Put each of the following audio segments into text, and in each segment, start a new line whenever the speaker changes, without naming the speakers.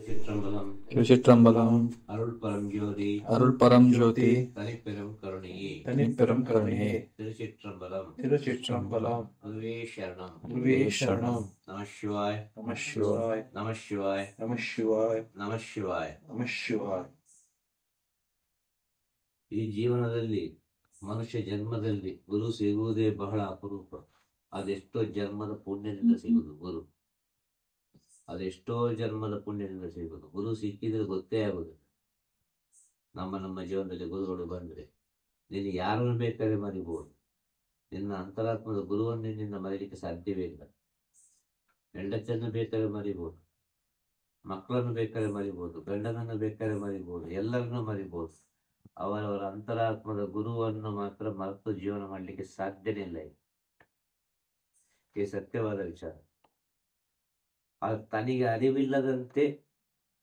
திருச்சிற்றம்பலம்.
திருச்சிற்றம்பலம்.
அருள் பரஞ்சோதி
அருள் பரஞ்சோதி
தனிப்பெரும் கருணையே.
தனிப்பெரும் கருணையே.
திருச்சிற்றம்பலம்.
திருச்சிற்றம்பலம்.
குருவே சரணம்.
குருவே சரணம்.
நமசிவாய்
நமசிவாய்
நமசிவாய்
நமசிவாய்
நமசிವಾಯ.
நமசிவாய்.
ಈ ಜೀವನದಲ್ಲಿ ಮನುಷ್ಯ ಜನ್ಮದಲ್ಲಿ ಗುರು ಸಿಗುವುದೇ ಬಹಳ ಅಪರೂಪ. ಅದೆಷ್ಟೋ ಜನ್ಮದ ಪುಣ್ಯದಿಂದ ಸಿಗುವುದು ಗುರು. ಅದೆಷ್ಟೋ ಜನ್ಮದ ಪುಣ್ಯದಿಂದ ಸಿಗುವುದು ಗುರು. ಸಿಕ್ಕಿದ್ರೆ ಗೊತ್ತೇ ಆಗುದಿಲ್ಲ. ನಮ್ಮ ಜೀವನದಲ್ಲಿ ಗುರುಗಳು ಬಂದ್ರೆ ನೀನು ಯಾರನ್ನು ಬೇಕಾದ್ರೆ ಮರಿಬಹುದು. ನಿನ್ನ ಅಂತರಾತ್ಮದ ಗುರುವನ್ನು ನಿನ್ನ ಮರೀಲಿಕ್ಕೆ ಸಾಧ್ಯವೇ ಇಲ್ಲ. ಹೆಂಡತಿಯನ್ನು ಬೇಕಾದ್ರೆ ಮರಿಬಹುದು, ಮಕ್ಕಳನ್ನು ಬೇಕಾದ್ರೆ ಮರಿಬಹುದು, ಗಂಡನನ್ನು ಬೇಕಾದ್ರೆ ಮರಿಬಹುದು, ಎಲ್ಲರನ್ನೂ ಮರಿಬಹುದು. ಅವರವರ ಅಂತರಾತ್ಮದ ಗುರುವನ್ನು ಮಾತ್ರ ಮರೆತು ಜೀವನ ಮಾಡಲಿಕ್ಕೆ ಸಾಧ್ಯನೇ ಇಲ್ಲ. ಈ ಸತ್ಯವಾದ ವಿಚಾರ. ತನಗೆ ಅರಿವಿಲ್ಲದಂತೆ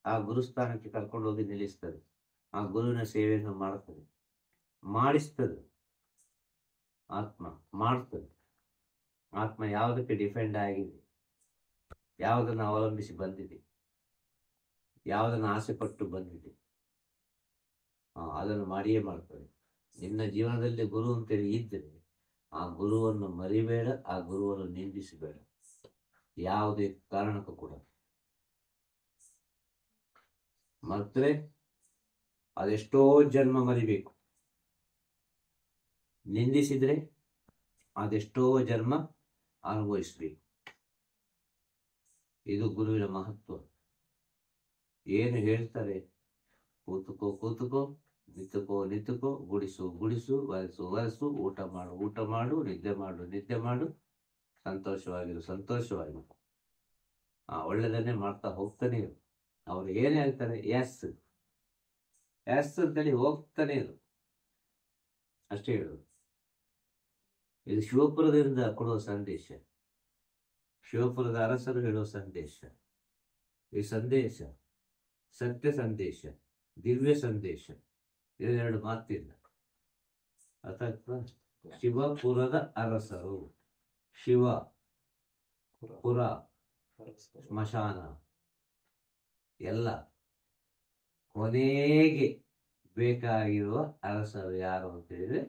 ಆ ಗುರುಸ್ಥಾನಕ್ಕೆ ಕರ್ಕೊಂಡು ಹೋಗಿ ನಿಲ್ಲಿಸ್ತದೆ. ಆ ಗುರುವಿನ ಸೇವೆಯನ್ನು ಮಾಡುತ್ತದೆ, ಮಾಡಿಸ್ತದೆ. ಆತ್ಮ ಮಾಡ್ತದೆ. ಆತ್ಮ ಯಾವುದಕ್ಕೆ ಡಿಪೆಂಡ್ ಆಗಿದೆ, ಯಾವುದನ್ನು ಅವಲಂಬಿಸಿ ಬಂದಿದೆ, ಯಾವುದನ್ನು ಆಸೆ ಪಟ್ಟು ಬಂದಿದೆ, ಅದನ್ನು ಮಾಡಿಯೇ ಮಾಡ್ತದೆ. ನಿನ್ನ ಜೀವನದಲ್ಲಿ ಗುರು ಅಂತೇಳಿ ಇದ್ದರೆ ಆ ಗುರುವನ್ನು ಮರಿಬೇಡ, ಆ ಗುರುವನ್ನು ನಿಂದಿಸಬೇಡ ಯಾವುದೇ ಕಾರಣಕ್ಕೂ ಕೂಡ. ಮತ್ತೆ ಅದೆಷ್ಟೋ ಜನ್ಮ ಮರಿಬೇಕು. ನಿಂದಿಸಿದ್ರೆ ಅದೆಷ್ಟೋ ಜನ್ಮ ಅನುಭವಿಸ್ಬೇಕು. ಇದು ಗುರುವಿನ ಮಹತ್ವ. ಏನು ಹೇಳ್ತಾರೆ, ಕೂತುಕೋ ಕೂತುಕೋ, ನಿಂತುಕೋ ನಿಂತುಕೋ, ಗುಡಿಸು ಗುಡಿಸು, ಒರೆಸು ಒರೆಸು, ಊಟ ಮಾಡು, ನಿದ್ದೆ ಮಾಡು, ಸಂತೋಷವಾಗಿರು ಸಂತೋಷವಾಗಿರು. ಒಳ್ಳೆದನ್ನೇ ಮಾಡ್ತಾ ಹೋಗ್ತಾನೆ ಇರು. ಅವ್ರು ಏನೇ ಹೇಳ್ತಾರೆ ಎಸ್ ಅಂತೇಳಿ ಹೋಗ್ತಾನೆ ಇರು, ಅಷ್ಟೇ ಹೇಳೋದು. ಇದು ಶಿವಪುರದಿಂದ ಕೊಡುವ ಸಂದೇಶ, ಶಿವಪುರದ ಅರಸರು ಹೇಳುವ ಸಂದೇಶ. ಈ ಸಂದೇಶ ಸತ್ಯ ಸಂದೇಶ, ದಿವ್ಯ ಸಂದೇಶ. ಇದೆರಡು ಮಾತಿಲ್ಲ. ಅಥವಾ ಶಿವಪುರದ ಅರಸರು, ಶಿವ ಪುರ ಸ್ಮಶಾನ ಎಲ್ಲ, ಕೊನೆಗೆ ಬೇಕಾಗಿರುವ ಅರಸರು ಯಾರು ಅಂತ ಹೇಳಿದ್ರೆ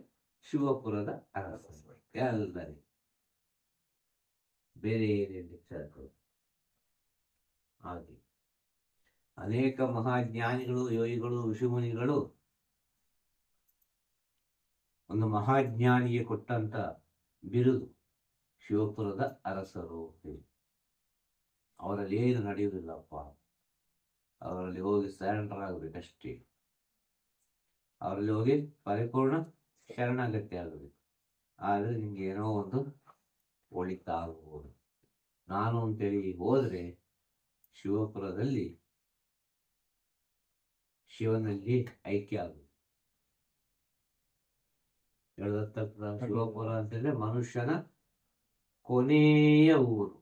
ಶಿವಪುರದ ಅರಸರು. ಎಲ್ಲರಿ ಬೇರೆ ಏನೇನು ಹಾಗೆ ಅನೇಕ ಮಹಾಜ್ಞಾನಿಗಳು, ಯೋಗಿಗಳು, ಋಷಿಮುನಿಗಳು ಒಂದು ಮಹಾಜ್ಞಾನಿಗೆ ಕೊಟ್ಟಂತ ಬಿರುದು ಶಿವಪುರದ ಅರಸರು. ಅವರಲ್ಲಿ ಏನು ನಡೆಯುವುದಿಲ್ಲಪ್ಪ, ಅವರಲ್ಲಿ ಹೋಗಿ ಸರೆಂಡರ್ ಆಗಬೇಕಷ್ಟೇ. ಅವರಲ್ಲಿ ಹೋಗಿ ಪರಿಪೂರ್ಣ ಶರಣಾಗತ್ಯ ಆಗಬೇಕು. ಆದರೆ ನಿಮ್ಗೆ ಏನೋ ಒಂದು ಒಳಿತಾಗಬಹುದು. ನಾನು ಅಂತೇಳಿ ಹೋದ್ರೆ ಶಿವಪುರದಲ್ಲಿ ಶಿವನಲ್ಲಿ ಐಕ್ಯ ಆಗುವುದು. ಶಿವಪುರ ಅಂತಂದ್ರೆ ಮನುಷ್ಯನ ಕೊನೆಯ ಊರು.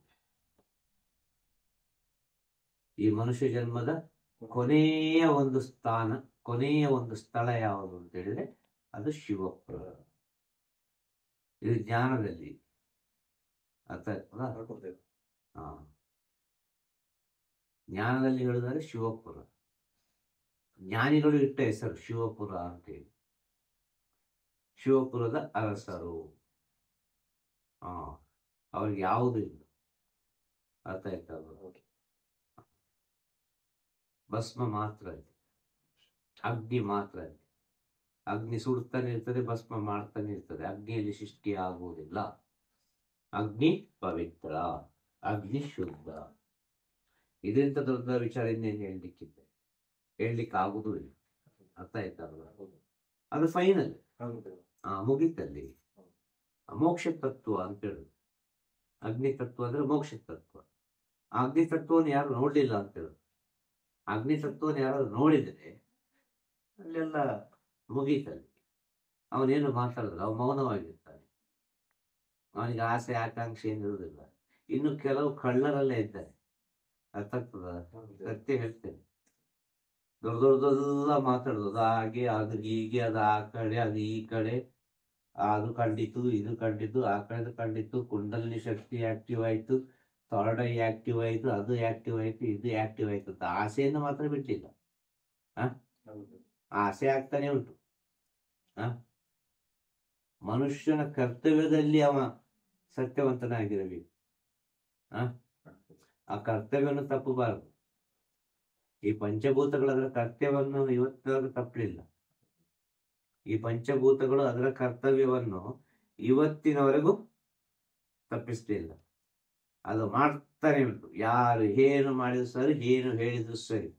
ಈ ಮನುಷ್ಯ ಜನ್ಮದ ಕೊನೆಯ ಒಂದು ಸ್ಥಾನ, ಕೊನೆಯ ಒಂದು ಸ್ಥಳ ಯಾವುದು ಅಂತ ಹೇಳಿದ್ರೆ ಅದು ಶಿವಪುರ. ಇದು ಜ್ಞಾನದಲ್ಲಿ ಅರ್ಥ ಆಯ್ತದ? ಜ್ಞಾನದಲ್ಲಿ ಹೇಳಿದರೆ ಶಿವಪುರ. ಜ್ಞಾನಿಗಳು ಇಟ್ಟ ಹೆಸರು ಶಿವಪುರ ಅಂತೇಳಿ. ಶಿವಪುರದ ಅರಸರು. ಅವ್ರಿಗೆ ಯಾವುದು ಇಲ್ಲ. ಅರ್ಥ ಆಯ್ತದ? ಭಸ್ಮ ಮಾತ್ರ ಇದೆ, ಅಗ್ನಿ ಮಾತ್ರ ಇದೆ. ಅಗ್ನಿ ಸುಡ್ತಾನೆ ಇರ್ತದೆ, ಭಸ್ಮ ಮಾಡ್ತಾನೆ ಇರ್ತದೆ. ಅಗ್ನಿಯಲ್ಲಿ ಸೃಷ್ಟಿ ಆಗುವುದಿಲ್ಲ. ಅಗ್ನಿ ಪವಿತ್ರ, ಅಗ್ನಿ ಶುದ್ಧ. ಇದರಿಂದ ದೊಡ್ಡ ವಿಚಾರ ಇನ್ನೇನು ಹೇಳಲಿಕ್ಕೆ ಆಗುವುದೂ ಇಲ್ಲ. ಅರ್ಥ ಆಯ್ತಲ್ಲ? ಅದು ಫೈನಲ್, ಮುಗಿತಲ್ಲಿ. ಮೋಕ್ಷ ತತ್ವ ಅಂತ ಹೇಳುದು. ಅಗ್ನಿ ತತ್ವ ಅಂದ್ರೆ ಮೋಕ್ಷ ತತ್ವ. ಅಗ್ನಿ ತತ್ವವನ್ನು ಯಾರು ನೋಡ್ಲಿಲ್ಲ ಅಂತ ಹೇಳುದು. ಅಗ್ನಿ ತತ್ವವನ್ನು ಯಾರು ನೋಡಿದರೆ ಅಲ್ಲೆಲ್ಲ ಮುಗೀತಲ್ಲಿ. ಅವನೇನು ಮಾತಾಡಿದ್ರೆ ಅವನು ಮೌನವಾಗಿರ್ತಾನೆ. ಅವನಿಗೆ ಆಸೆ ಆಕಾಂಕ್ಷೆ ಏನಿರುವುದಿಲ್ಲ. ಇನ್ನು ಕೆಲವು ಕಳ್ಳರಲ್ಲೇ ಇದ್ದಾರೆ. ಅರ್ಥ ಆಗ್ತದ? ಸತ್ಯ ಹೇಳ್ತೇನೆ. ದೊಡ್ಡದೆಲ್ಲ ಮಾತಾಡೋದು. ಹಾಗೆ, ಅದು ಹೀಗೆ, ಅದು ಆ ಕಡೆ, ಅದು ಈ ಕಡೆ, ಅದು ಕಂಡಿತು, ಇದು ಕಂಡಿತು, ಆ ಕಡೆ ಕಂಡಿತು, ಕುಂಡಲಿನಿ ಶಕ್ತಿ ಆಕ್ಟಿವ್ ಆಯ್ತು, ಥರ್ಡ್ ಐ ಆಕ್ಟಿವ್ ಆಯಿತು, ಅದು ಆಕ್ಟಿವ್ ಆಯಿತು, ಇದು ಆಕ್ಟಿವ್ ಆಯಿತು ಅಂತ ಆಸೆಯನ್ನು ಮಾತ್ರ ಬಿಟ್ಟಿಲ್ಲ. ಆಸೆ ಆಗ್ತಾನೆ ಉಂಟು. ಮನುಷ್ಯನ ಕರ್ತವ್ಯದಲ್ಲಿ ಅವ ಸತ್ಯವಂತನಾಗಿರಬೇಕು. ಆ ಕರ್ತವ್ಯವನ್ನು ತಪ್ಪಬಾರದು. ಈ ಪಂಚಭೂತಗಳು ಅದರ ಕರ್ತವ್ಯವನ್ನು ಇವತ್ತವರೆಗೂ ತಪ್ಪಲಿಲ್ಲ. ಈ ಪಂಚಭೂತಗಳು ಅದರ ಕರ್ತವ್ಯವನ್ನು ಇವತ್ತಿನವರೆಗೂ ತಪ್ಪಿಸಲಿಲ್ಲ. ಅದು ಮಾಡ್ತಾನೆ ಉಂಟು. ಯಾರು ಏನು ಮಾಡಿದ್ರು ಸರಿ, ಏನು ಹೇಳಿದ್ರು ಸರಿ.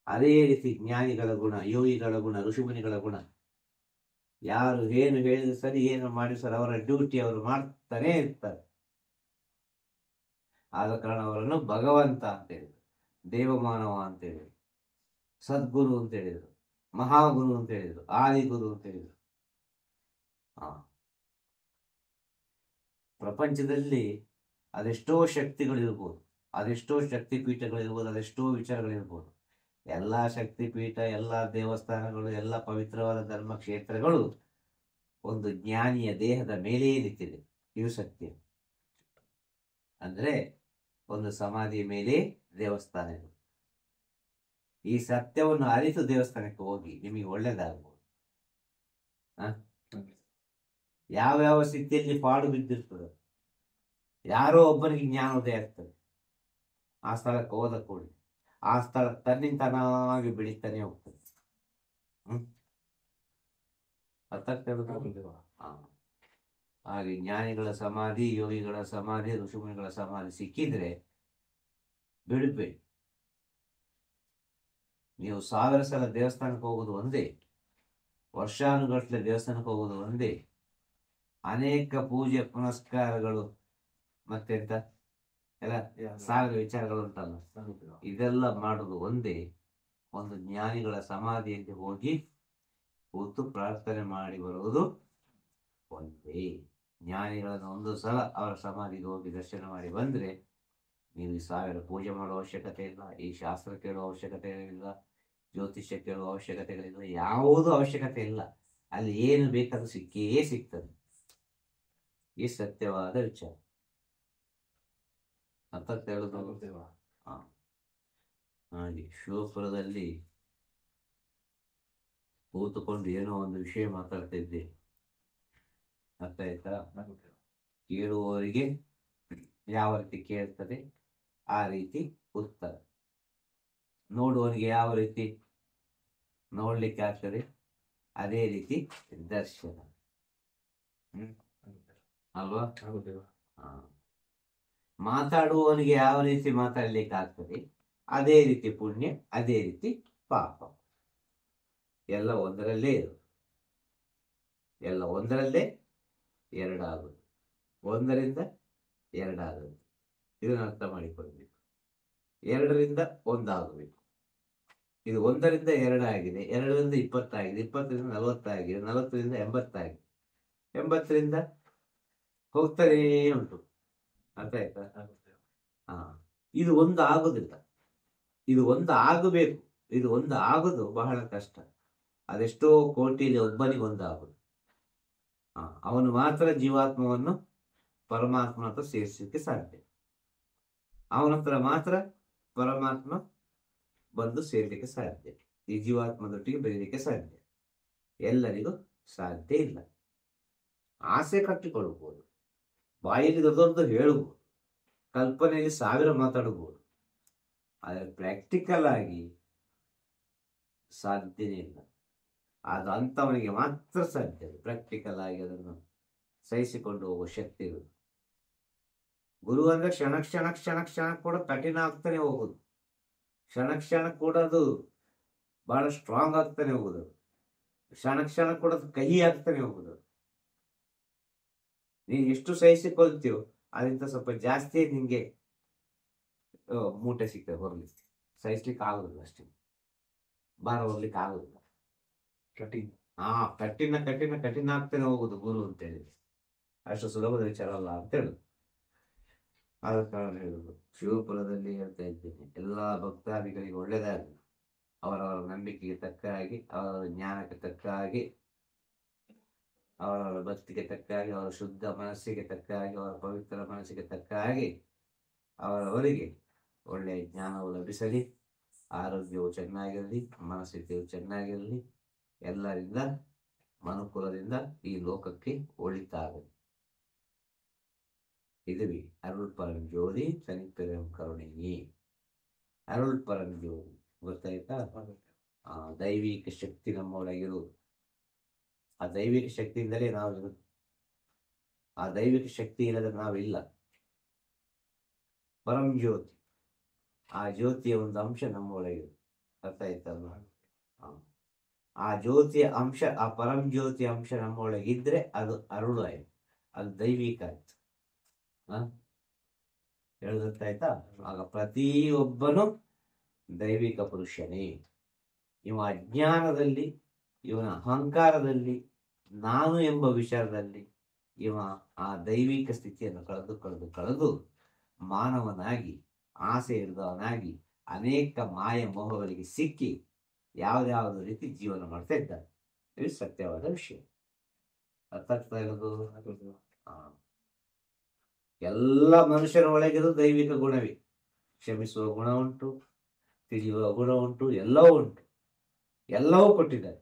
ಅದೇ ರೀತಿ ಜ್ಞಾನಿಗಳ ಗುಣ, ಯೋಗಿಗಳ ಗುಣ, ಋಷಿಮುನಿಗಳ ಗುಣ. ಯಾರು ಏನು ಹೇಳಿದ್ರು ಸರಿ, ಏನು ಮಾಡಿದ್ರು ಸರಿ, ಅವರ ಡ್ಯೂಟಿ ಅವರು ಮಾಡ್ತಾನೆ ಇರ್ತಾರೆ. ಆದ ಕಾರಣ ಅವರನ್ನು ಭಗವಂತ ಅಂತ ಹೇಳಿದರು, ದೇವಮಾನವ ಅಂತ ಹೇಳಿದರು, ಸದ್ಗುರು ಅಂತ ಹೇಳಿದರು, ಮಹಾಗುರು ಅಂತ ಹೇಳಿದರು, ಆದಿಗುರು ಅಂತ ಹೇಳಿದರು. ಪ್ರಪಂಚದಲ್ಲಿ ಅದೆಷ್ಟೋ ಶಕ್ತಿಗಳಿರ್ಬೋದು, ಅದೆಷ್ಟೋ ಶಕ್ತಿ ಪೀಠಗಳಿರ್ಬೋದು, ಅದೆಷ್ಟೋ ವಿಚಾರಗಳಿರ್ಬೋದು. ಎಲ್ಲ ಶಕ್ತಿಪೀಠ, ಎಲ್ಲ ದೇವಸ್ಥಾನಗಳು, ಎಲ್ಲ ಪವಿತ್ರವಾದ ಧರ್ಮಕ್ಷೇತ್ರಗಳು ಒಂದು ಜ್ಞಾನಿಯ ದೇಹದ ಮೇಲೆಯೇ ನಿಂತಿದೆ. ಇವು ಸತ್ಯ. ಅಂದ್ರೆ ಒಂದು ಸಮಾಧಿಯ ಮೇಲೆ ದೇವಸ್ಥಾನ ಇದೆ. ಈ ಸತ್ಯವನ್ನು ಅರಿತು ದೇವಸ್ಥಾನಕ್ಕೆ ಹೋಗಿ, ನಿಮಗೆ ಒಳ್ಳೇದಾಗ್ಬೋದು. ಯಾವ್ಯಾವ ಸ್ಥಿತಿಯಲ್ಲಿ ಪಾಡು ಬಿದ್ದಿರ್ತದೆ, ಯಾರೋ ಒಬ್ಬನಿಗೆ ಜ್ಞಾನೋದಯ ಆಗ್ತದೆ, ಆ ಸ್ಥಳಕ್ಕೆ ಹೋದ ಕೂಡಿ ಆ ಸ್ಥಳ ತನ್ನಿಂತಾನಾಗಿ ಬೆಳೀತಾನೆ ಹೋಗ್ತದೆ. ಹಾಗೆ ಜ್ಞಾನಿಗಳ ಸಮಾಧಿ, ಯೋಗಿಗಳ ಸಮಾಧಿ, ಋಷಿಮುನಿಗಳ ಸಮಾಧಿ ಸಿಕ್ಕಿದ್ರೆ ಬಿಡಬೇಡಿ. ನೀವು 1000 ಸಲ ದೇವಸ್ಥಾನಕ್ಕೆ ಹೋಗೋದು ಒಂದೇ, ವರ್ಷಾನುಗಟ್ಟಲೆ ದೇವಸ್ಥಾನಕ್ಕೆ ಹೋಗೋದು ಒಂದೇ, ಅನೇಕ ಪೂಜೆ ಪುನಸ್ಕಾರಗಳು ಮತ್ತೆಂತ ಎಲ್ಲ 1000 ವಿಚಾರಗಳು ಅಂತಲ್ಲ, ಇದೆಲ್ಲ ಮಾಡೋದು ಒಂದೇ. ಒಂದು ಜ್ಞಾನಿಗಳ ಸಮಾಧಿಯಲ್ಲಿ ಹೋಗಿ ಕೂತು ಪ್ರಾರ್ಥನೆ ಮಾಡಿ ಬರುವುದು ಒಂದೇ. ಜ್ಞಾನಿಗಳನ್ನು ಒಂದು ಸಲ ಅವರ ಸಮಾಧಿಗೆ ಹೋಗಿ ದರ್ಶನ ಮಾಡಿ ಬಂದ್ರೆ ನೀವು 1000 ಪೂಜೆ ಮಾಡುವ ಅವಶ್ಯಕತೆ ಇಲ್ಲ, ಈ ಶಾಸ್ತ್ರ ಕೇಳುವ ಅವಶ್ಯಕತೆ ಇಲ್ಲ, ಜ್ಯೋತಿಷ್ಯ ಕೇಳುವ ಅವಶ್ಯಕತೆಗಳಿಲ್ಲ, ಯಾವುದೂ ಅವಶ್ಯಕತೆ ಇಲ್ಲ. ಅಲ್ಲಿ ಏನು ಬೇಕಾದ್ರೂ ಸಿಕ್ಕೇ ಸಿಗ್ತದೆ. ಈ ಸತ್ಯವಾದ ವಿಚಾರ ಅಂತ ಹೇಳುದು. ಹಾಗೆ ಶಿವಪುರದಲ್ಲಿ ಕೂತುಕೊಂಡು ಏನೋ ಒಂದು ವಿಷಯ ಮಾತಾಡ್ತಾ ಇದ್ದೆ. ಅರ್ಥ ಆಯ್ತಾ? ಕೇಳುವವರಿಗೆ ಯಾವ ರೀತಿ ಕೇಳ್ತದೆ ಆ ರೀತಿ ಉತ್ತರ, ನೋಡುವವನಿಗೆ ಯಾವ ರೀತಿ ನೋಡ್ಲಿಕ್ಕೆ ಆಗ್ತದೆ ಅದೇ ರೀತಿ ದರ್ಶನ. ಅಲ್ವಾ? ಮಾತಾಡುವವನಿಗೆ ಯಾವ ರೀತಿ ಮಾತಾಡ್ಲಿಕ್ಕೆ ಆಗ್ತದೆ ಅದೇ ರೀತಿ ಪುಣ್ಯ, ಅದೇ ರೀತಿ ಪಾಪ. ಎಲ್ಲ ಒಂದರಲ್ಲೇ ಇರೋದು, ಎಲ್ಲ ಒಂದರಲ್ಲೇ ಎರಡಾಗೋದು, ಒಂದರಿಂದ ಎರಡಾಗೋದು. ಇದನ್ನ ಅರ್ಥ ಮಾಡಿಕೊಳ್ಬೇಕು. 2ರಿಂದ 1 ಆಗಬೇಕು. ಇದು 1ರಿಂದ 2 ಆಗಿದೆ, 2ರಿಂದ 20 ಆಗಿದೆ, 20ರಿಂದ 40 ಆಗಿದೆ, 40ರಿಂದ 80 ಆಗಿದೆ, 80ರಿಂದ ಹೋಗ್ತಾನೇ ಉಂಟು. ಅರ್ಥ ಆಯ್ತಾ? ಇದು 1 ಆಗುದಿಲ್ಲ, ಇದು 1 ಆಗಬೇಕು. ಇದು 1 ಆಗುದು ಬಹಳ ಕಷ್ಟ. ಅದೆಷ್ಟೋ ಕೋಟಿಯಲ್ಲಿ ಒಬ್ಬನಿಗೆ 1 ಆಗುದು. ಅವನು ಮಾತ್ರ ಜೀವಾತ್ಮವನ್ನು ಪರಮಾತ್ಮ ಹತ್ರ ಸೇರಿಸಲಿಕ್ಕೆ ಸಾಧ್ಯ. ಅವನ ಹತ್ರ ಮಾತ್ರ ಪರಮಾತ್ಮ ಬಂದು ಸೇರ್ಲಿಕ್ಕೆ ಸಾಧ್ಯ. ಈ ಜೀವಾತ್ಮದೊಟ್ಟಿಗೆ ಬೆರೀಲಿಕ್ಕೆ ಸಾಧ್ಯ. ಎಲ್ಲರಿಗೂ ಸಾಧ್ಯ ಇಲ್ಲ. ಆಸೆ ಕಟ್ಟಿಕೊಳ್ಬಹುದು, ಬಾಯಲ್ಲಿ ದೊಡ್ಡ ಹೇಳಬಹುದು, ಕಲ್ಪನೆಯಲ್ಲಿ 1000 ಮಾತಾಡಬಹುದು, ಆದರೆ ಪ್ರಾಕ್ಟಿಕಲ್ ಆಗಿ ಸಾಧ್ಯನೇ ಇಲ್ಲ. ಅದು ಅಂಥವನಿಗೆ ಮಾತ್ರ ಸಾಧ್ಯ. ಪ್ರಾಕ್ಟಿಕಲ್ ಆಗಿ ಅದನ್ನು ಸಹಿಸಿಕೊಂಡು ಹೋಗುವ ಶಕ್ತಿ ಇರುವುದು. ಗುರು ಅಂದ್ರೆ ಕ್ಷಣ ಕ್ಷಣ ಕ್ಷಣ ಕ್ಷಣ ಕೂಡ ಕಠಿಣ ಆಗ್ತಾನೆ ಹೋಗುದು, ಕ್ಷಣ ಕ್ಷಣ ಕೂಡ ಅದು ಬಹಳ ಸ್ಟ್ರಾಂಗ್ ಆಗ್ತಾನೆ ಹೋಗುದು, ಕ್ಷಣ ಕ್ಷಣ ಕೂಡ ಅದು ಕಹಿ ಆಗ್ತಾನೆ ಹೋಗುದು. ನೀನು ಎಷ್ಟು ಸಹಿಸಿಕೊಳ್ತೀವೋ ಅದರಿಂದ ಸ್ವಲ್ಪ ಜಾಸ್ತಿ ನಿಂಗೆ ಮೂಟೆ ಸಿಗ್ತದೆ ಹೊರಲಿಕ್ಕೆ. ಸಹಿಸ್ಲಿಕ್ಕೆ ಆಗುದಿಲ್ಲ, ಅಷ್ಟೇ ಭಾರ ಹೊರ್ಲಿಕ್ಕೆ ಆಗುದಿಲ್ಲ. ಕಠಿಣ ಕಠಿಣ ಕಠಿಣ ಕಠಿಣ ಆಗ್ತಾನೆ ಹೋಗುದು ಗುರು ಅಂತ ಹೇಳಿದ್ರೆ. ಅಷ್ಟು ಸುಲಭದ ವಿಚಾರ ಅಲ್ಲ ಅಂತ ಹೇಳುದು. ಆದ ಕಾರಣ ಹೇಳುದು, ಶಿವಪುರದಲ್ಲಿ ಹೇಳ್ತಾ ಇದ್ದೇನೆ, ಎಲ್ಲಾ ಭಕ್ತಾದಿಗಳಿಗೆ ಒಳ್ಳೆಯದಾಗಲಿ. ಅವರವರ ನಂಬಿಕೆಗೆ ತಕ್ಕ ಹಾಗೆ, ಅವರ ಜ್ಞಾನಕ್ಕೆ ತಕ್ಕ ಹಾಗೆ, ಅವರವರ ಭಕ್ತಿಗೆ ತಕ್ಕ ಹಾಗೆ, ಅವರ ಶುದ್ಧ ಮನಸ್ಸಿಗೆ ತಕ್ಕ ಹಾಗೆ, ಅವರ ಪವಿತ್ರ ಮನಸ್ಸಿಗೆ ತಕ್ಕ ಹಾಗೆ ಅವರವರಿಗೆ ಒಳ್ಳೆಯ ಜ್ಞಾನವು ಲಭಿಸಲಿ, ಆರೋಗ್ಯವು ಚೆನ್ನಾಗಿರಲಿ, ಮನಸ್ಥಿತಿಯು ಚೆನ್ನಾಗಿರಲಿ, ಎಲ್ಲರಿಂದ ಮನುಕುಲದಿಂದ ಈ ಲೋಕಕ್ಕೆ ಒಳಿತಾಗಲಿ. இதுவே ಅರುಳ್ ಪರಂಜ್ಯೋತಿ ತನಿಪೆರಂ ಕರುಣೆಯೇ. ಅರುಳ್ ಪರಂಜ್ಯೋತಿ ಗೊತ್ತಾಯ್ತಾ? ದೈವಿಕ ಶಕ್ತಿ ನಮ್ಮೊಳಗಿರುವುದು. ಆ ದೈವಿಕ ಶಕ್ತಿಯಿಂದಲೇ ನಾವು ಇರುವುದು. ಆ ದೈವಿಕ ಶಕ್ತಿ ಇಲ್ಲದೆ ನಾವಿಲ್ಲ. ಪರಂ ಜ್ಯೋತಿ, ಆ ಜ್ಯೋತಿಯ ಒಂದು ಅಂಶ ನಮ್ಮೊಳಗಿದೆ. ಅರ್ಥ ಆಯ್ತಲ್ವ? ಆ ಜ್ಯೋತಿಯ ಅಂಶ, ಆ ಪರಂ ಜ್ಯೋತಿಯ ಅಂಶ ನಮ್ಮೊಳಗಿದ್ರೆ ಅದು ಅರುಳು ಆಯ್ತು, ಅದು ದೈವಿಕ ಆಯ್ತು. ಹೇಳುತ್ತಾಯ್ತಾ? ಆಗ ಪ್ರತಿಯೊಬ್ಬನು ದೈವಿಕ ಪುರುಷನೇ. ಇವ ಅಜ್ಞಾನದಲ್ಲಿ, ಇವನ ಅಹಂಕಾರದಲ್ಲಿ, ನಾನು ಎಂಬ ವಿಚಾರದಲ್ಲಿ ಇವ ಆ ದೈವಿಕ ಸ್ಥಿತಿಯನ್ನು ಕಳೆದು ಮಾನವನಾಗಿ, ಆಸೆ ಹಿಡಿದವನಾಗಿ, ಅನೇಕ ಮಾಯ ಮೋಹಗಳಿಗೆ ಸಿಕ್ಕಿ ಯಾವ್ದಾವ್ದು ರೀತಿ ಜೀವನ ಮಾಡ್ತಾ ಇದ್ದಾನೆ. ಇದು ಸತ್ಯವಾದ ವಿಷಯ. ಅರ್ಥ ಆಗ್ತಾ ಇರೋದು? ಎಲ್ಲ ಮನುಷ್ಯರ ಒಳಗಿರೋದು ದೈವಿಕ ಗುಣವೇ. ಕ್ಷಮಿಸುವ ಗುಣ ಉಂಟು, ತಿಳಿಯುವ ಗುಣ ಉಂಟು, ಎಲ್ಲವೂ ಉಂಟು. ಎಲ್ಲವೂ ಕೊಟ್ಟಿದ್ದಾರೆ.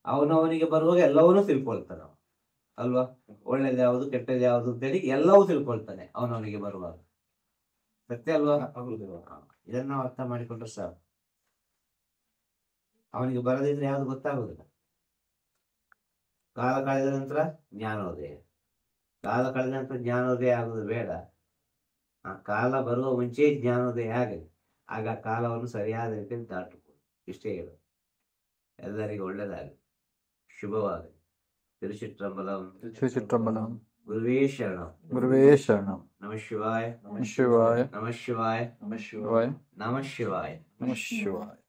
ಅವನವನಿಗೆ ಬರುವಾಗ ಎಲ್ಲವನ್ನೂ ತಿಳ್ಕೊಳ್ತಾನೆ ಅವನು, ಅಲ್ವಾ? ಒಳ್ಳೇದು ಯಾವುದು, ಕೆಟ್ಟದ್ದು ಯಾವುದು ಅಂತೇಳಿ ಎಲ್ಲವೂ ತಿಳ್ಕೊಳ್ತಾನೆ ಅವನವನಿಗೆ ಬರುವಾಗ. ಸತ್ಯ ಅಲ್ವಾ? ಇದನ್ನ ನಾವು ಅರ್ಥ ಮಾಡಿಕೊಂಡ್ರೆ ಸಾಕು. ಅವನಿಗೆ ಬರದಿದ್ರೆ ಯಾವುದು ಗೊತ್ತಾಗುದಿಲ್ಲ. ಕಾಲ ಕಳೆದ ನಂತರ ಜ್ಞಾನೋದಯ, ಕಾಲ ಕಳೆದ ನಂತರ ಜ್ಞಾನೋದಯ ಆಗುವುದು ಬೇಡ. ಆ ಕಾಲ ಬರುವ ಮುಂಚೆ ಜ್ಞಾನೋದಯ ಆಗಲಿ, ಆಗ ಕಾಲವನ್ನು ಸರಿಯಾದ ರೀತಿಯಲ್ಲಿ ದಾಟಬಹುದು. ಇಷ್ಟೇ ಹೇಳೋದು. ಎಲ್ಲರಿಗೂ ಒಳ್ಳೆಯದಾಗಲಿ, ಶುಭವಾಗಲಿ. ತಿರುಚಿಟ್ರಂಬಲಂ. ಗುರುವೇ ಶರಣಂ.
ಗುರುವೇ ಶರಣಂ.
ನಮಃ ಶಿವಾಯ.
ನಮಃ ಶಿವಾಯ.
ನಮಃ ಶಿವಾಯ.
ನಮಃ ಶಿವಾಯ.
ನಮಃ ಶಿವಾಯ.
ನಮಃ ಶಿವಾಯ.